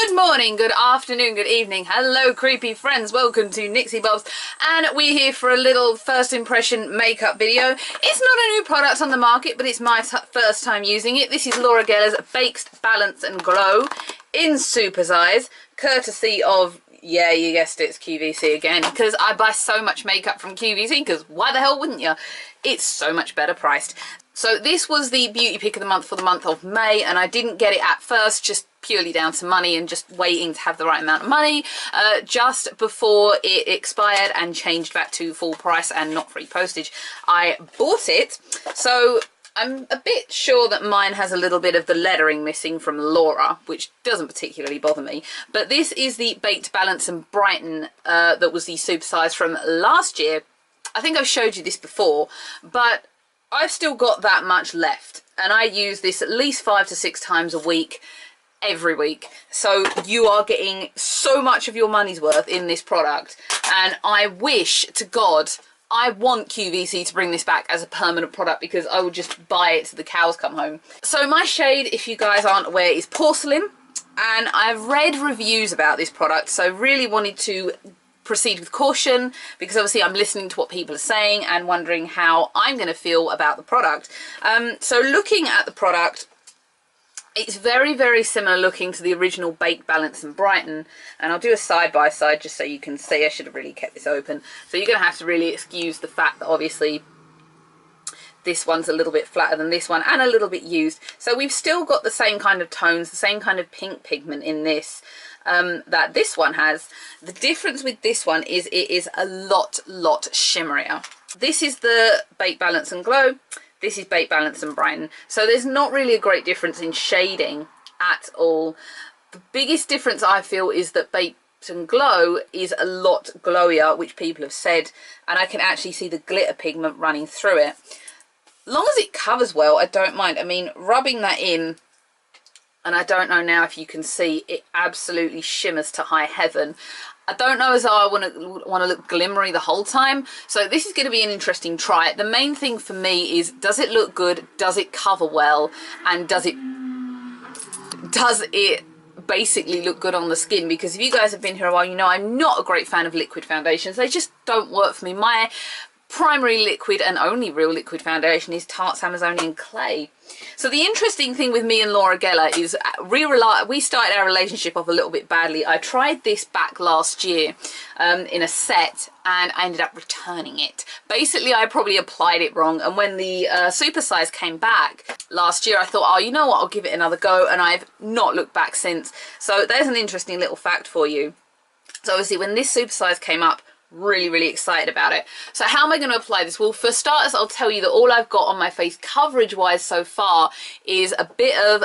Good morning, good afternoon, good evening. Hello, creepy friends. Welcome to Nixie Bobs. And we're here for a little first impression makeup video. It's not a new product on the market, but it's my first time using it. This is Laura Geller's Baked Balance and Glow in Supersize, courtesy of, yeah, you guessed it, it's QVC again, because I buy so much makeup from QVC, because why the hell wouldn't you? It's so much better priced. So this was the beauty pick of the month for the month of May, and I didn't get it at first, just purely down to money and just waiting to have the right amount of money just before it expired and changed back to full price and not free postage. I bought it, so I'm a bit sure that mine has a little bit of the lettering missing from Laura, which doesn't particularly bother me. But this is the Baked Balance and Brighten that was the Supersize from last year. I think I've showed you this before, but I've still got that much left, and I use this at least 5 to 6 times a week, every week. So you are getting so much of your money's worth in this product, and I wish to God, I want QVC to bring this back as a permanent product, because I will just buy it till the cows come home. So my shade, if you guys aren't aware, is Porcelain, and I've read reviews about this product, so really wanted to proceed with caution, because obviously I'm listening to what people are saying and wondering how I'm going to feel about the product. So looking at the product, it's very, very similar looking to the original Baked Balance and Brighten, and I'll do a side by side just so you can see. I should have really kept this open. So you're going to have to really excuse the fact that obviously this one's a little bit flatter than this one and a little bit used. So we've still got the same kind of tones, the same kind of pink pigment in this that this one has. The difference with this one is it is a lot shimmerier. This is the Baked Balance and Glow. This is Baked Balance and Brighten. So there's not really a great difference in shading at all. The biggest difference I feel is that Baked and Glow is a lot glowier, which people have said, and I can actually see the glitter pigment running through it. As long as it covers well, I don't mind. I mean, rubbing that in, and I don't know now if you can see, it absolutely shimmers to high heaven. I don't know as though I want to look glimmery the whole time, so this is going to be an interesting try. The main thing for me is, does it look good, does it cover well, and does it basically look good on the skin? Because if you guys have been here a while, you know I'm not a great fan of liquid foundations. They just don't work for me. My primary liquid and only real liquid foundation is Tarte's Amazonian Clay. So the interesting thing with me and Laura Geller is we started our relationship off a little bit badly. I tried this back last year in a set, and I ended up returning it. Basically, I probably applied it wrong, and when the Supersize came back last year, I thought, oh, you know what, I'll give it another go, and I've not looked back since. So there's an interesting little fact for you. So obviously when this Supersize came up, really excited about it. So how am I going to apply this? Well, for starters, I'll tell you that all I've got on my face coverage wise so far is a bit of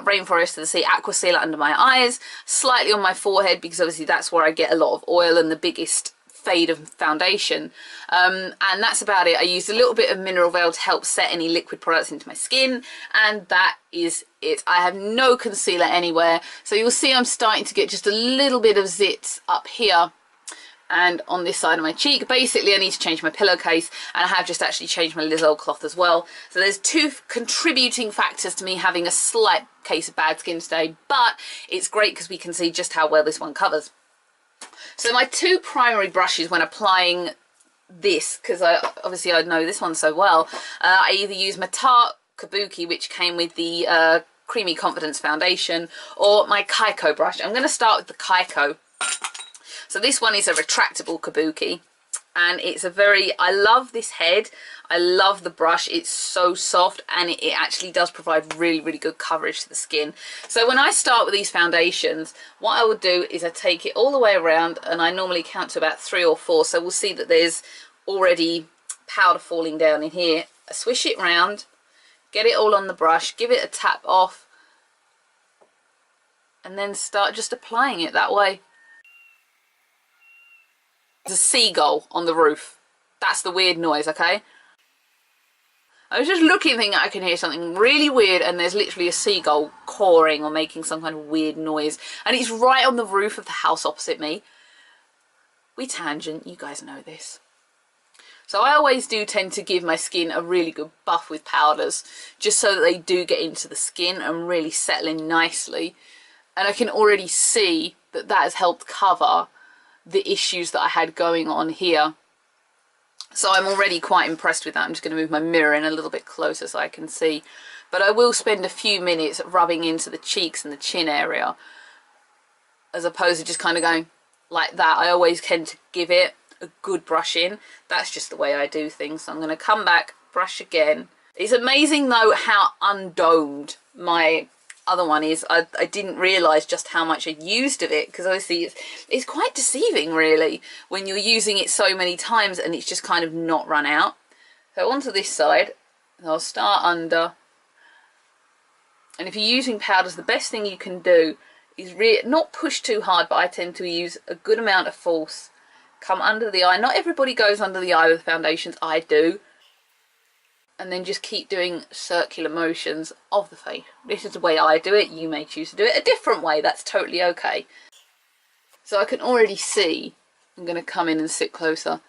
Rainforest to the Sea Aqua Sealer under my eyes, slightly on my forehead, because obviously that's where I get a lot of oil and the biggest fade of foundation, and that's about it. I used a little bit of Mineral Veil to help set any liquid products into my skin, and that is it. I have no concealer anywhere, so you'll see I'm starting to get just a little bit of zits up here and on this side of my cheek. Basically, I need to change my pillowcase, and I have just actually changed my Lizzo cloth as well. So there's two contributing factors to me having a slight case of bad skin today, but it's great because we can see just how well this one covers. So my two primary brushes when applying this, because obviously I know this one so well, I either use my Tarte Kabuki, which came with the Creamy Confidence foundation, or my Kaiko brush. I'm going to start with the Kaiko. So this one is a retractable kabuki, and it's a I love this head, I love the brush, it's so soft, and it actually does provide really good coverage to the skin. So when I start with these foundations, what I would do is I take it all the way around, and I normally count to about 3 or 4, so we'll see that there's already powder falling down in here. I swish it round, get it all on the brush, give it a tap off, and then start just applying it that way. There's a seagull on the roof. That's the weird noise, okay? I was just looking thinking I can hear something really weird, and there's literally a seagull cawing or making some kind of weird noise, and it's right on the roof of the house opposite me. We tangent, you guys know this. So I always do tend to give my skin a really good buff with powders, just so that they do get into the skin and really settle in nicely. And I can already see that that has helped cover the issues that I had going on here. So I'm already quite impressed with that. I'm just going to move my mirror in a little bit closer so I can see. But I will spend a few minutes rubbing into the cheeks and the chin area, as opposed to just kind of going like that. I always tend to give it a good brush in. That's just the way I do things. So I'm going to come back, brush again. It's amazing though how undomed my other one is. I didn't realise just how much I used of it, because obviously it's quite deceiving really when you're using it so many times and it's just kind of not run out. So onto this side, I'll start under. And if you're using powders, the best thing you can do is not push too hard, but I tend to use a good amount of force. Come under the eye. Not everybody goes under the eye with foundations. I do. And then just keep doing circular motions of the face. This is the way I do it. You may choose to do it a different way. That's totally okay. So I can already see, I'm going to come in and sit closer,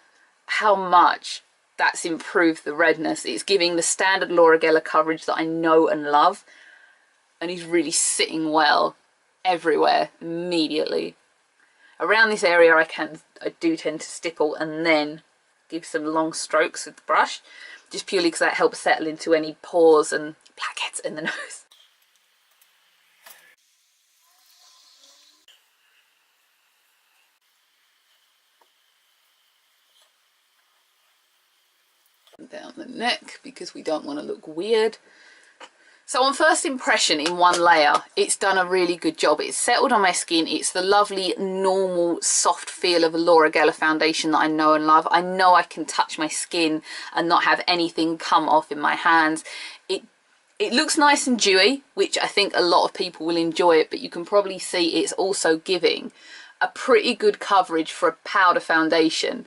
how much that's improved the redness. It's giving the standard Laura Geller coverage that I know and love. And he's really sitting well everywhere immediately. Around this area I do tend to stipple and then give some long strokes with the brush, just purely because that helps settle into any pores and blackheads in the nose. Down the neck, because we don't want to look weird. So on first impression, in one layer, it's done a really good job. It's settled on my skin. It's the lovely, normal, soft feel of a Laura Geller foundation that I know and love. I know I can touch my skin and not have anything come off in my hands. It looks nice and dewy, which I think a lot of people will enjoy it, but you can probably see it's also giving a pretty good coverage for a powder foundation.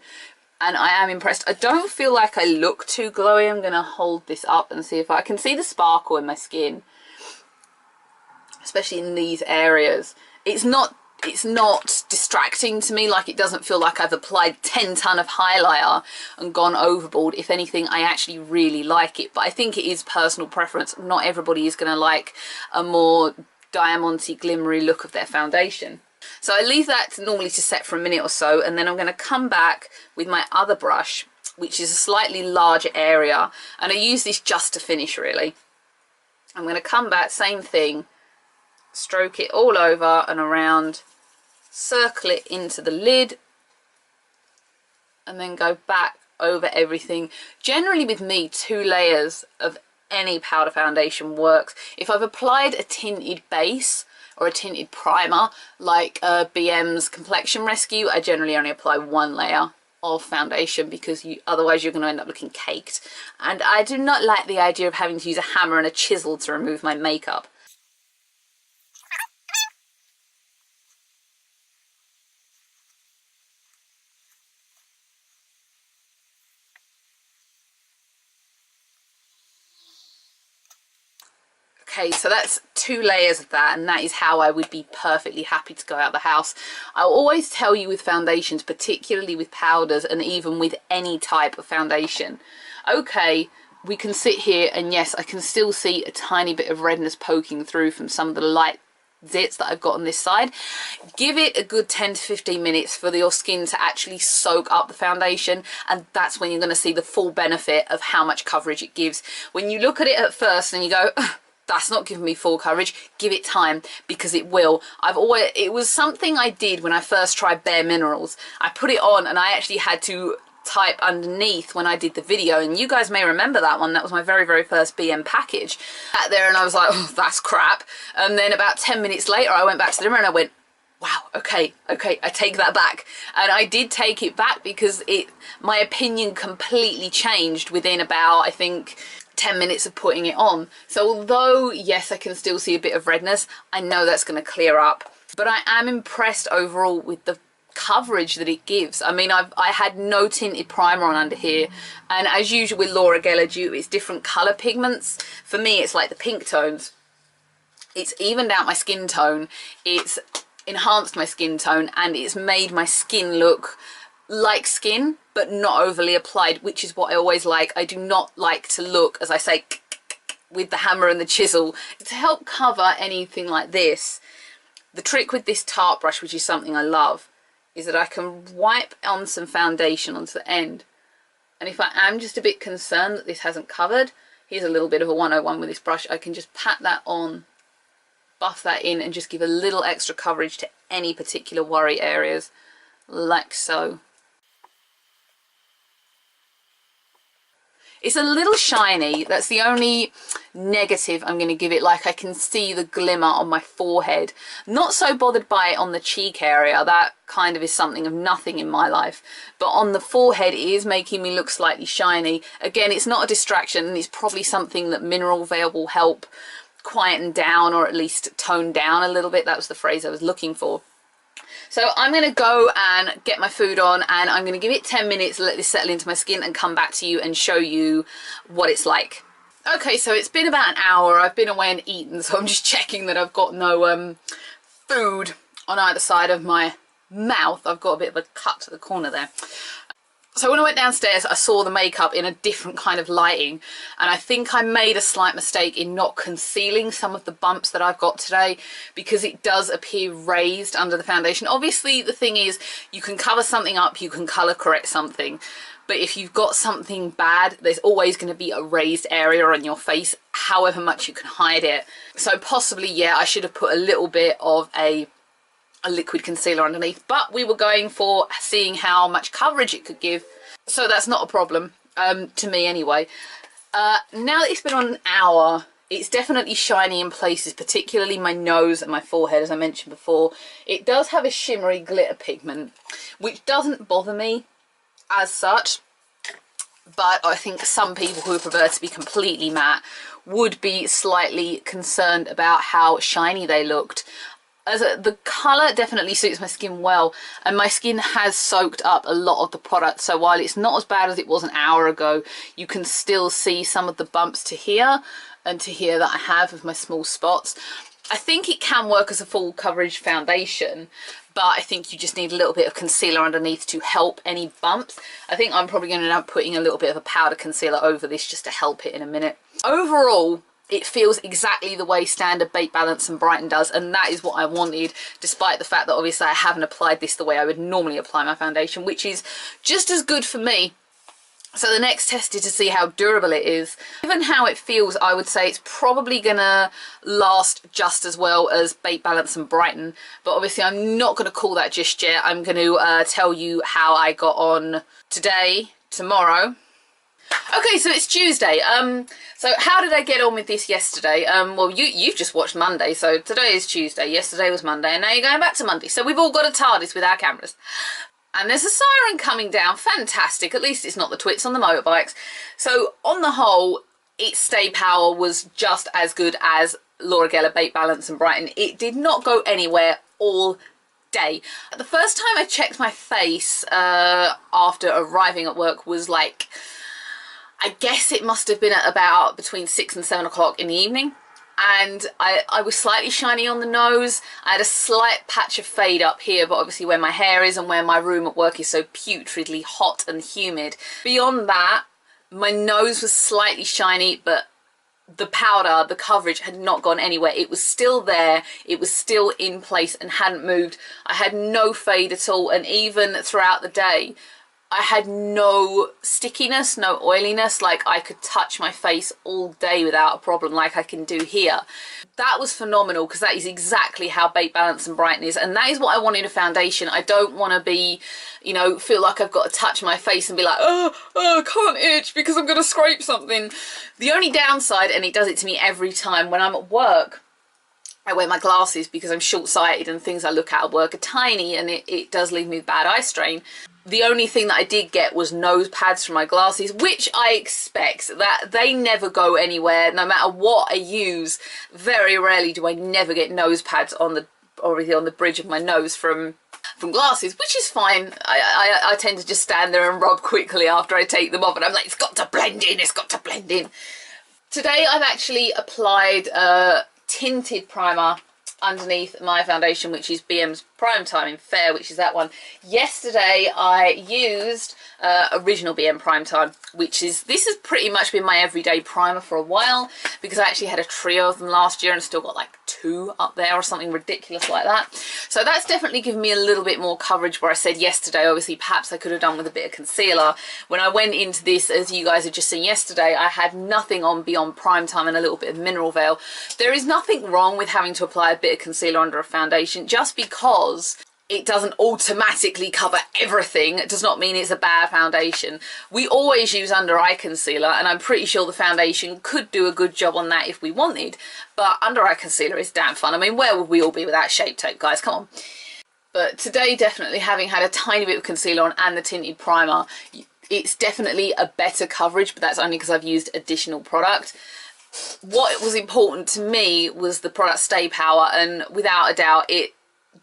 And I am impressed. I don't feel like I look too glowy. I'm going to hold this up and see if I can see the sparkle in my skin, especially in these areas. It's not distracting to me. Like, it doesn't feel like I've applied 10 ton of highlighter and gone overboard. If anything, I actually really like it. But I think it is personal preference. Not everybody is going to like a more diamondy, glimmery look of their foundation. So I leave that normally to set for a minute or so, and then I'm going to come back with my other brush, which is a slightly larger area, and I use this just to finish really. I'm going to come back, same thing, stroke it all over and around, circle it into the lid, and then go back over everything. Generally with me, 2 layers of any powder foundation works. If I've applied a tinted base or a tinted primer like BM's Complexion Rescue, I generally only apply 1 layer of foundation, because otherwise you're going to end up looking caked, and I do not like the idea of having to use a hammer and a chisel to remove my makeup. Okay, so that's 2 layers of that, and that is how I would be perfectly happy to go out the house. I'll always tell you with foundations, particularly with powders and even with any type of foundation, okay, we can sit here and yes, I can still see a tiny bit of redness poking through from some of the light zits that I've got on this side. Give it a good 10 to 15 minutes for your skin to actually soak up the foundation, and that's when you're going to see the full benefit of how much coverage it gives. When you look at it at first and you go, that's not giving me full coverage, give it time, because it will. It was something I did when I first tried Bare Minerals. I put it on and I actually had to type underneath when I did the video, and you guys may remember that one. That was my very, very first BM package. Sat there and I was like, oh, that's crap. And then about 10 minutes later, I went back to the mirror and I went, wow, okay, I take that back. And I did take it back, because my opinion completely changed within about, I think, 10 minutes of putting it on. So although, yes, I can still see a bit of redness, I know that's going to clear up. But I am impressed overall with the coverage that it gives. I mean, I had no tinted primer on under here, and as usual with Laura Geller, due to its different colour pigments, for me it's like the pink tones. It's evened out my skin tone, it's enhanced my skin tone, and it's made my skin look like skin but not overly applied, which is what I always like. I do not like to look, as I say, with the hammer and the chisel. To help cover anything like this, The trick with this Tarte brush, which is something I love, is that I can wipe on some foundation onto the end. And if I am just a bit concerned that this hasn't covered, here's a little bit of a 101 with this brush, I can just pat that on, buff that in, and just give a little extra coverage to any particular worry areas, like so. It's a little shiny, that's the only negative I'm going to give it. Like, I can see the glimmer on my forehead. Not so bothered by it on the cheek area, that kind of is something of nothing in my life. But on the forehead, it is making me look slightly shiny. Again, it's not a distraction, and it's probably something that Mineral Veil will help quieten down, or at least tone down a little bit. That was the phrase I was looking for. So I'm going to go and get my food on, and I'm going to give it 10 minutes, let this settle into my skin, and come back to you and show you what it's like. Okay, so it's been about an hour. I've been away and eaten, so I'm just checking that I've got no food on either side of my mouth. I've got a bit of a cut to the corner there. So when I went downstairs, I saw the makeup in a different kind of lighting, and I think I made a slight mistake in not concealing some of the bumps that I've got today, because it does appear raised under the foundation. Obviously, the thing is, you can cover something up, you can colour correct something, but if you've got something bad, there's always going to be a raised area on your face, however much you can hide it. So possibly, yeah, I should have put a little bit of a liquid concealer underneath, but we were going for seeing how much coverage it could give, so that's not a problem to me anyway. Now that it's been on an hour, it's definitely shiny in places, particularly my nose and my forehead, as I mentioned before. It does have a shimmery glitter pigment, which doesn't bother me as such, but I think some people who prefer to be completely matte would be slightly concerned about how shiny they looked. The colour definitely suits my skin well, and my skin has soaked up a lot of the product, so while it's not as bad as it was an hour ago, you can still see some of the bumps to here and to here that I have of my small spots. I think it can work as a full coverage foundation, but I think you just need a little bit of concealer underneath to help any bumps. I think I'm probably going to end up putting a little bit of a powder concealer over this just to help it in a minute. Overall, it feels exactly the way standard Bake, Balance and Brighten does, and that is what I wanted, despite the fact that obviously I haven't applied this the way I would normally apply my foundation, which is just as good for me. So the next test is to see how durable it is. Given how it feels, I would say it's probably gonna last just as well as Bake, Balance and Brighten, but obviously I'm not gonna call that just yet. I'm gonna tell you how I got on today, tomorrow. Okay, so it's Tuesday. So how did I get on with this yesterday? Well, you've just watched Monday, so today is Tuesday, yesterday was Monday, and now you're going back to Monday. So we've all got a TARDIS with our cameras. And there's a siren coming down, fantastic, at least it's not the twits on the motorbikes. So on the whole, its stay power was just as good as Laura Geller Bake, Balance and Brighten. It did not go anywhere all day. The first time I checked my face after arriving at work was like, I guess it must have been at about between 6 and 7 o'clock in the evening, and I was slightly shiny on the nose. I had a slight patch of fade up here, but obviously where my hair is and where my room at work is so putridly hot and humid. Beyond that, my nose was slightly shiny, but the powder, the coverage had not gone anywhere. It was still there, it was still in place and hadn't moved. I had no fade at all, and even throughout the day I had no stickiness, no oiliness. Like, I could touch my face all day without a problem, like I can do here. That was phenomenal, because that is exactly how Bake, Balance and Brighten is, and that is what I want in a foundation. I don't want to be, you know, feel like I've got to touch my face and be like, oh, I can't itch because I'm going to scrape something. The only downside, and it does it to me every time, when I'm at work, I wear my glasses because I'm short-sighted and things I look at work are tiny, and it does leave me with bad eye strain. The only thing that I did get was nose pads for my glasses, which I expect. That they never go anywhere, no matter what I use. Very rarely do I never get nose pads on the, already on the bridge of my nose from glasses, which is fine. I tend to just stand there and rub quickly after I take them off, and I'm like, it's got to blend in, it's got to blend in. Today I've actually applied tinted primer underneath my foundation, which is BM's Prime Time in Fair, which is that one. Yesterday I used Original BM Prime Time, which is, this has pretty much been my everyday primer for a while, because I actually had a trio of them last year and still got like 2 up there or something ridiculous like that. So that's definitely given me a little bit more coverage, where I said yesterday, obviously perhaps I could have done with a bit of concealer. When I went into this, as you guys had just seen yesterday, I had nothing on beyond Prime Time and a little bit of Mineral Veil. There is nothing wrong with having to apply a bit of concealer under a foundation. Just because it doesn't automatically cover everything, it does not mean it's a bad foundation. We always use under eye concealer, and I'm pretty sure the foundation could do a good job on that if we wanted, but under eye concealer is damn fun. I mean, where would we all be without Shape Tape, guys? Come on. But today, definitely having had a tiny bit of concealer on and the tinted primer, it's definitely a better coverage, but that's only because I've used additional product. What was important to me was the product stay power, and without a doubt it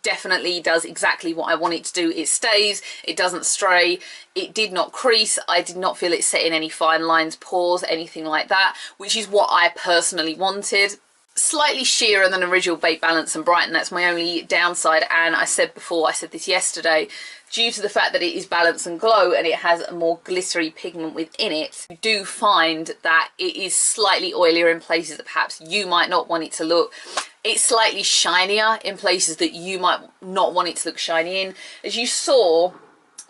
definitely does exactly what I want it to do. It stays, it doesn't stray, it did not crease, I did not feel it setting any fine lines, pores, anything like that, which is what I personally wanted. Slightly sheerer than Original Baked Balance and Brighten, that's my only downside, and I said before, I said this yesterday, due to the fact that it is Balance and Glow and it has a more glittery pigment within it, you do find that it is slightly oilier in places that perhaps you might not want it to look. It's slightly shinier in places that you might not want it to look shiny in. As you saw,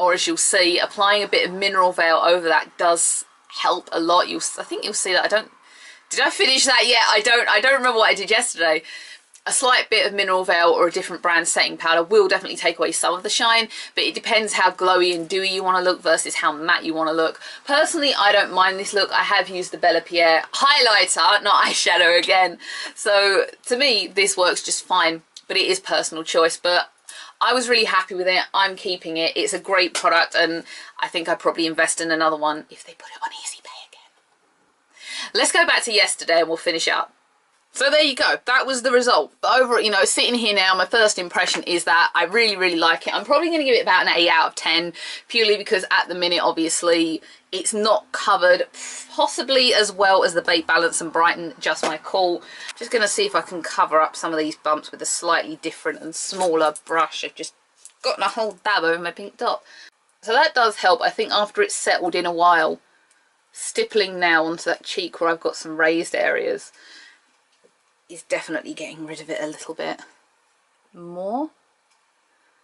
or as you'll see, applying a bit of Mineral Veil over that does help a lot. I think you'll see that. Did I finish that yet? I don't remember what I did yesterday. A slight bit of Mineral Veil or a different brand setting powder will definitely take away some of the shine, but it depends how glowy and dewy you want to look versus how matte you want to look. Personally, I don't mind this look. I have used the Bella Pierre highlighter, not eyeshadow again. So to me, this works just fine, but it is personal choice. But I was really happy with it. I'm keeping it. It's a great product, and I think I'd probably invest in another one if they put it on Easy Pay again. Let's go back to yesterday and we'll finish up. So there you go, that was the result. But over, you know, sitting here now, my first impression is that I really, really like it. I'm probably going to give it about an 8 out of 10, purely because at the minute, obviously, it's not covered possibly as well as the Baked Balance and Brighten, just my call. Just going to see if I can cover up some of these bumps with a slightly different and smaller brush. I've just gotten a whole dab over my pink dot. So that does help, I think, after it's settled in a while. Stippling now onto that cheek where I've got some raised areas is definitely getting rid of it a little bit more.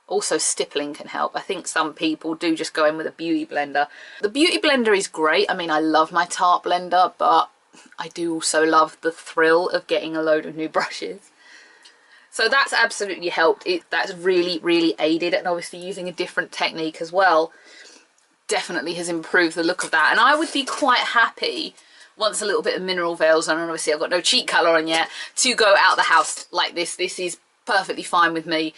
Also, stippling can help. I think some people do just go in with a beauty blender. The beauty blender is great. I mean, I love my Tarte blender, but I do also love the thrill of getting a load of new brushes. So that's absolutely helped. That's really, really aided, and obviously using a different technique as well definitely has improved the look of that. And I would be quite happy, once a little bit of Mineral Veils on, and obviously I've got no cheek colour on yet, to go out the house like this. This is perfectly fine with me.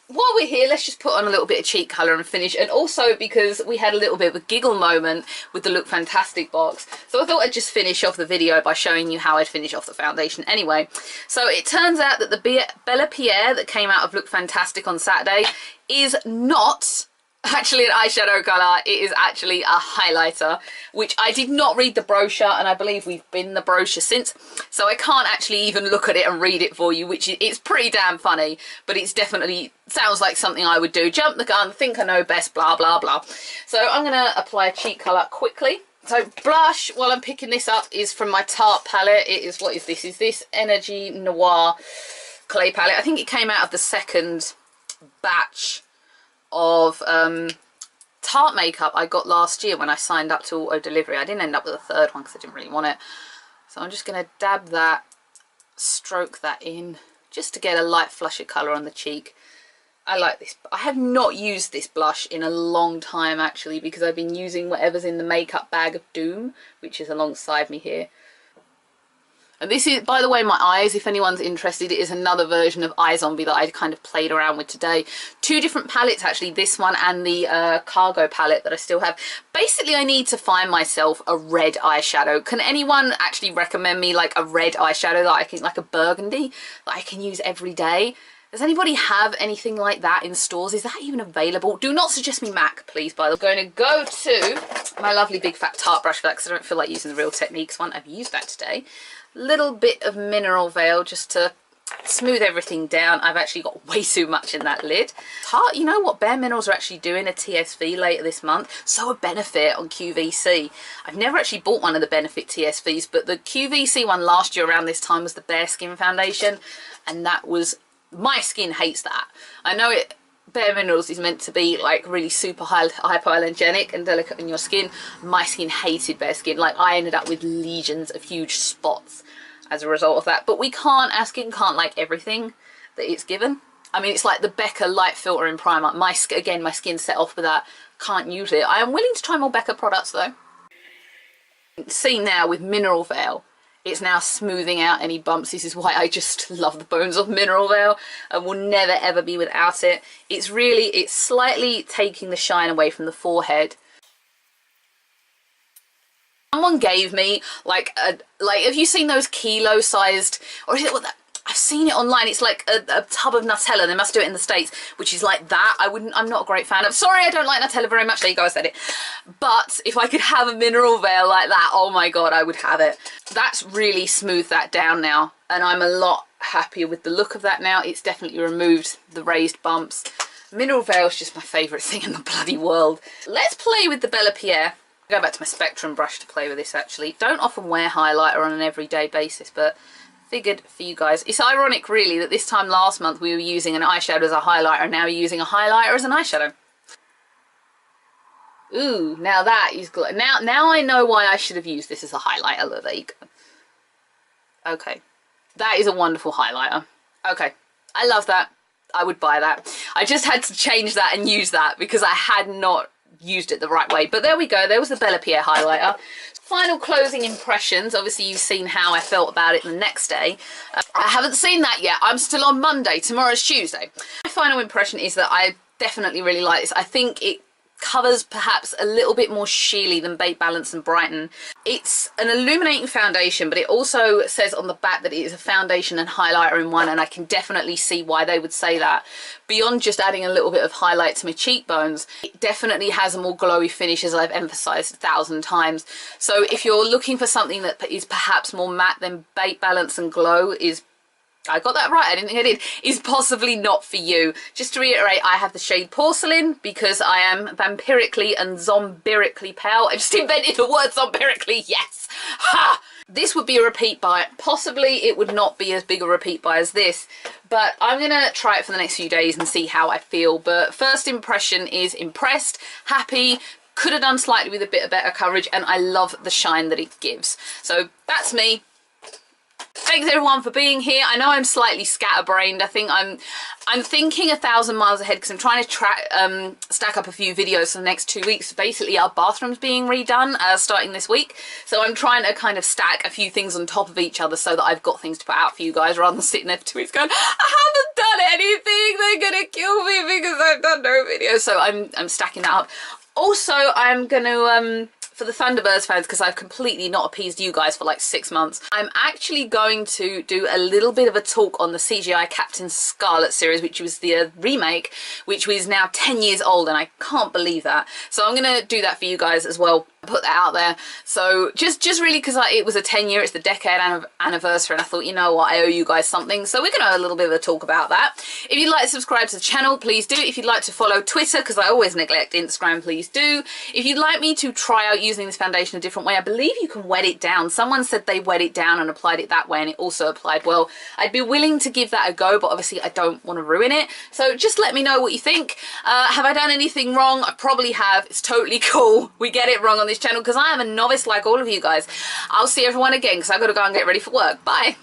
While we're here, let's just put on a little bit of cheek colour and finish. And also because we had a little bit of a giggle moment with the Look Fantastic box, so I thought I'd just finish off the video by showing you how I'd finish off the foundation anyway. So it turns out that the Bella Pierre that came out of Look Fantastic on Saturday is not actually an eyeshadow colour. It is actually a highlighter, which I did not read the brochure, and I believe we've been the brochure since, so I can't actually even look at it and read it for you, which it's pretty damn funny, but it's definitely sounds like something I would do. Jump the gun, think I know best, blah blah blah. So I'm gonna apply a cheek colour quickly. So blush, while I'm picking this up, is from my Tarte palette. It is, what is this? Is this Energy Noir clay palette? I think it came out of the second batch of Tarte makeup I got last year when I signed up to auto delivery. I didn't end up with a third one because I didn't really want it. So I'm just going to dab that, stroke that in, just to get a light flush of colour on the cheek. I like this. I have not used this blush in a long time actually, because I've been using whatever's in the makeup bag of doom, which is alongside me here. And this is, by the way, my eyes, if anyone's interested, it is another version of Eye Zombie that I kind of played around with today. 2 different palettes actually, this one and the Cargo palette that I still have. Basically, I need to find myself a red eyeshadow. Can anyone actually recommend me like a red eyeshadow that I can, like a burgundy, that I can use every day? Does anybody have anything like that in stores? Is that even available? Do not suggest me MAC, please, by the way. I'm going to go to my lovely big fat Tarte brush for that, because I don't feel like using the Real Techniques one. I've used that today. Little bit of Mineral Veil just to Smooth everything down. I've actually got way too much in that lid. You know what, Bare Minerals are actually doing a TSV later this month, so a Benefit on QVC. I've never actually bought one of the Benefit TSVs, but the QVC one last year around this time was the Bare Skin Foundation, and that was, my skin hates that. I know it, Bare Minerals is meant to be like really super hypoallergenic and delicate in your skin. My skin hated Bare Skin. Like, I ended up with legions of huge spots as a result of that. But our skin can't like everything that it's given. I mean, it's like the Becca light filtering primer. Again, my skin's set off with that. Can't use it. I am willing to try more Becca products though. See now with Mineral Veil, it's now smoothing out any bumps. This is why I just love the bones of Mineral Veil and will never ever be without it. It's slightly taking the shine away from the forehead. Someone gave me like have you seen those kilo sized, or is it what that, I've seen it online, it's like a tub of Nutella. They must do it in the States, which is like that. I'm not a great fan of, sorry, I don't like Nutella very much, there you go, I said it. But if I could have a Mineral Veil like that, oh my god, I would have it. That's really smoothed that down now, and I'm a lot happier with the look of that now. It's definitely removed the raised bumps. Mineral Veil is just my favourite thing in the bloody world. Let's play with the Bella Pierre. I'll go back to my Spectrum brush to play with this actually. Don't often wear highlighter on an everyday basis, but figured for you guys. It's ironic really that this time last month we were using an eyeshadow as a highlighter, and now we're using a highlighter as an eyeshadow. Ooh, now that is good. Now I know why I should have used this as a highlighter. Look, there you go. Okay, that is a wonderful highlighter. Okay, I love that. I would buy that. I just had to change that and use that because I had not used it the right way. But there we go, there was the Bella Pierre highlighter. Final closing impressions. Obviously you've seen how I felt about it the next day. I haven't seen that yet. I'm still on Monday. Tomorrow's Tuesday. My final impression is that I definitely really like this. I think it covers perhaps a little bit more sheely than Bake Balance and Brighten. It's an illuminating foundation, but it also says on the back that it is a foundation and highlighter in one, and I can definitely see why they would say that. Beyond just adding a little bit of highlight to my cheekbones, it definitely has a more glowy finish, as I've emphasized 1,000 times. So if you're looking for something that is perhaps more matte, then Bake Balance and Glow is, I got that right, I didn't think I did, is possibly not for you. Just to reiterate, I have the shade Porcelain because I am vampirically and zombirically pale. I just invented the word zombirically, yes! Ha! This would be a repeat buy. Possibly it would not be as big a repeat buy as this, but I'm gonna try it for the next few days and see how I feel. But first impression is impressed, happy, could have done slightly with a bit of better coverage, and I love the shine that it gives. So that's me. Thanks everyone for being here. I know I'm slightly scatterbrained. I think I'm thinking 1,000 miles ahead because I'm trying to stack up a few videos for the next 2 weeks. Basically our bathroom's being redone starting this week, so I'm trying to kind of stack a few things on top of each other so that I've got things to put out for you guys, rather than sitting there for 2 weeks going, I haven't done anything, they're gonna kill me because I've done no videos. So I'm stacking that up. Also, I'm gonna for the Thunderbirds fans, because I've completely not appeased you guys for like 6 months, I'm actually going to do a little bit of a talk on the CGI Captain Scarlet series, which was the remake, which was now 10 years old, and I can't believe that. So I'm going to do that for you guys as well, put that out there. So just really because it was a 10-year, it's the decade anniversary, and I thought, you know what, I owe you guys something. So we're going to have a little bit of a talk about that. If you'd like to subscribe to the channel, please do. If you'd like to follow Twitter, because I always neglect Instagram, please do. If you'd like me to try out using this foundation a different way, I believe you can wet it down. Someone said they wet it down and applied it that way, and it also applied well. I'd be willing to give that a go, but obviously I don't want to ruin it. So just let me know what you think. Have I done anything wrong? I probably have. It's totally cool. We get it wrong on this channel because I am a novice like all of you guys. I'll see everyone again because I've got to go and get ready for work. Bye.